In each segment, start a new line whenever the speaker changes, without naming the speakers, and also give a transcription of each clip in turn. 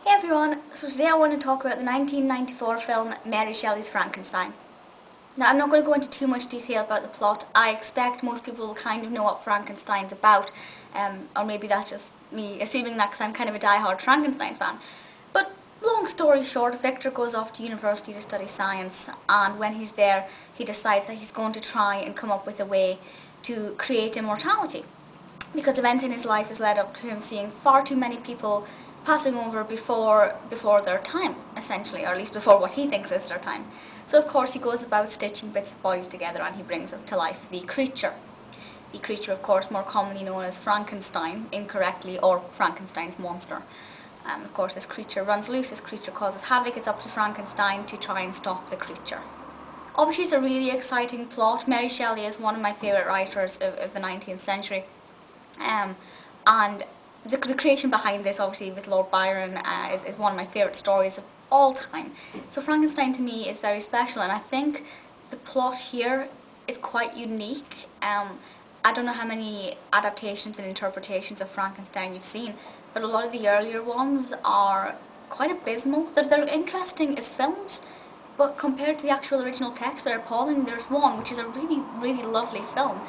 Hey everyone, so today I want to talk about the 1994 film Mary Shelley's Frankenstein. Now I'm not going to go into too much detail about the plot. I expect most people will kind of know what Frankenstein's about, or maybe that's just me assuming that because I'm kind of a die-hard Frankenstein fan. But long story short, Victor goes off to university to study science, and when he's there he decides that he's going to try and come up with a way to create immortality. Because events in his life has led up to him seeing far too many people passing over before their time, essentially, or at least before what he thinks is their time. So of course he goes about stitching bits of bodies together and he brings to life the creature. The creature, of course, more commonly known as Frankenstein, incorrectly, or Frankenstein's monster. Of course, this creature runs loose, this creature causes havoc. It's up to Frankenstein to try and stop the creature. Obviously, it's a really exciting plot. Mary Shelley is one of my favourite writers of the 19th century. And the creation behind this, obviously, with Lord Byron, is one of my favourite stories of all time. So Frankenstein to me is very special, and I think the plot here is quite unique. I don't know how many adaptations and interpretations of Frankenstein you've seen, but a lot of the earlier ones are quite abysmal. They're interesting as films, but compared to the actual original text, they're appalling. There's one which is a really, really lovely film.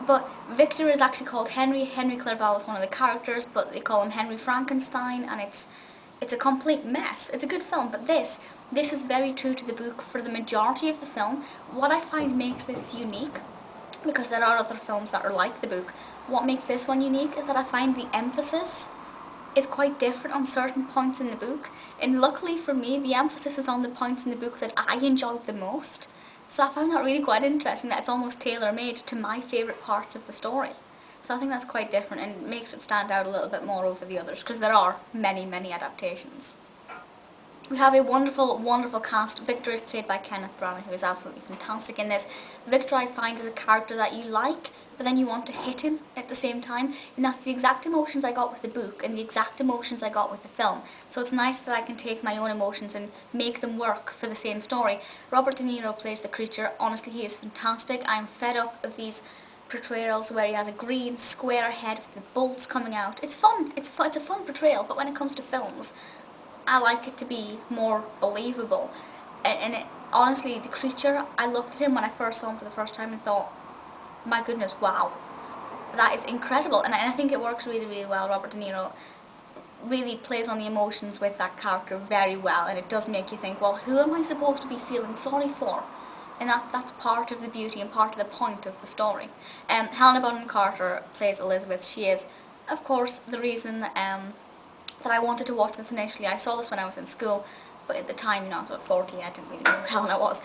But Victor is actually called Henry. Henry Clerval is one of the characters, but they call him Henry Frankenstein, and it's a complete mess. It's a good film, but this is very true to the book for the majority of the film. What I find makes this unique, because there are other films that are like the book, what makes this one unique is that I find the emphasis is quite different on certain points in the book, and luckily for me, the emphasis is on the points in the book that I enjoyed the most. So I found that really quite interesting, that it's almost tailor-made to my favourite parts of the story. So I think that's quite different and makes it stand out a little bit more over the others, because there are many, many adaptations. We have a wonderful, wonderful cast. Victor is played by Kenneth Branagh, who is absolutely fantastic in this. Victor, I find, is a character that you like, but then you want to hit him at the same time. And that's the exact emotions I got with the book and the exact emotions I got with the film. So it's nice that I can take my own emotions and make them work for the same story. Robert De Niro plays the creature. Honestly, he is fantastic. I'm fed up of these portrayals where he has a green square head with the bolts coming out. It's fun. It's a fun portrayal, but when it comes to films, I like it to be more believable. Honestly, the creature, I looked at him when I first saw him for the first time and thought, my goodness, wow, that is incredible. And I think it works really, really well. Robert De Niro really plays on the emotions with that character very well, and it does make you think, well, who am I supposed to be feeling sorry for? And that's part of the beauty and part of the point of the story. Helena Bonham Carter plays Elizabeth. She is, of course, the reason that I wanted to watch this initially. I saw this when I was in school, but at the time, I was about 40, I didn't really know who Helena was.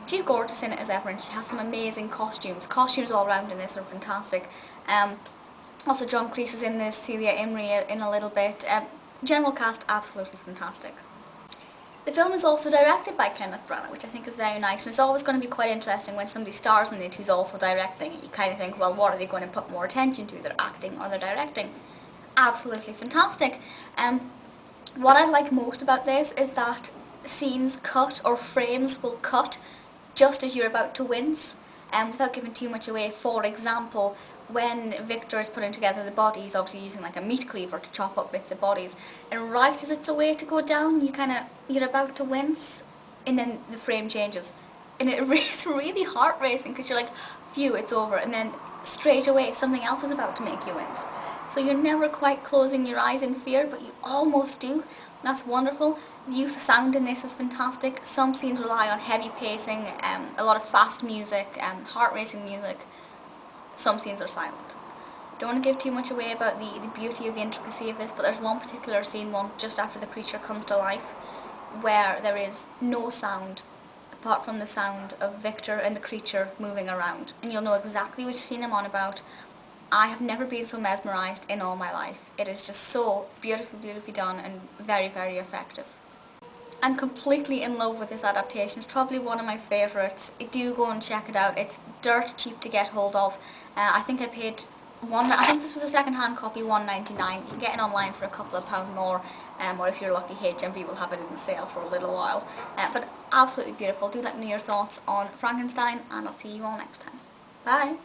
She's gorgeous in it as ever, and she has some amazing costumes. Costumes all around in this are fantastic. Also, John Cleese is in this, Celia Imrie in a little bit. General cast, absolutely fantastic. The film is also directed by Kenneth Branagh, which I think is very nice, and it's always going to be quite interesting when somebody stars in it who's also directing. You kind of think, well, what are they going to put more attention to, their acting or their directing? Absolutely fantastic. What I like most about this is that scenes cut, or frames will cut just as you're about to wince, without giving too much away. For example, when Victor is putting together the body, he's obviously using like a meat cleaver to chop up bits of bodies, and right as it's a way to go down, you're about to wince, and then the frame changes, and it's really heart-racing, because you're like, phew, it's over, and then straight away something else is about to make you wince. So you're never quite closing your eyes in fear, but you almost do. That's wonderful. The use of sound in this is fantastic. Some scenes rely on heavy pacing, a lot of fast music, heart-racing music. Some scenes are silent. Don't want to give too much away about the beauty of the intricacy of this, but there's one particular scene, one just after the creature comes to life, where there is no sound apart from the sound of Victor and the creature moving around. And you'll know exactly which scene I'm on about. I have never been so mesmerised in all my life. It is just so beautifully done and very, very effective. I'm completely in love with this adaptation. It's probably one of my favourites. Do go and check it out. It's dirt cheap to get hold of. I think I paid I think this was a second-hand copy, $1.99. You can get it online for a couple of pounds more, or if you're lucky, HMV will have it in sale for a little while. But absolutely beautiful. Do let me know your thoughts on Frankenstein, and I'll see you all next time. Bye!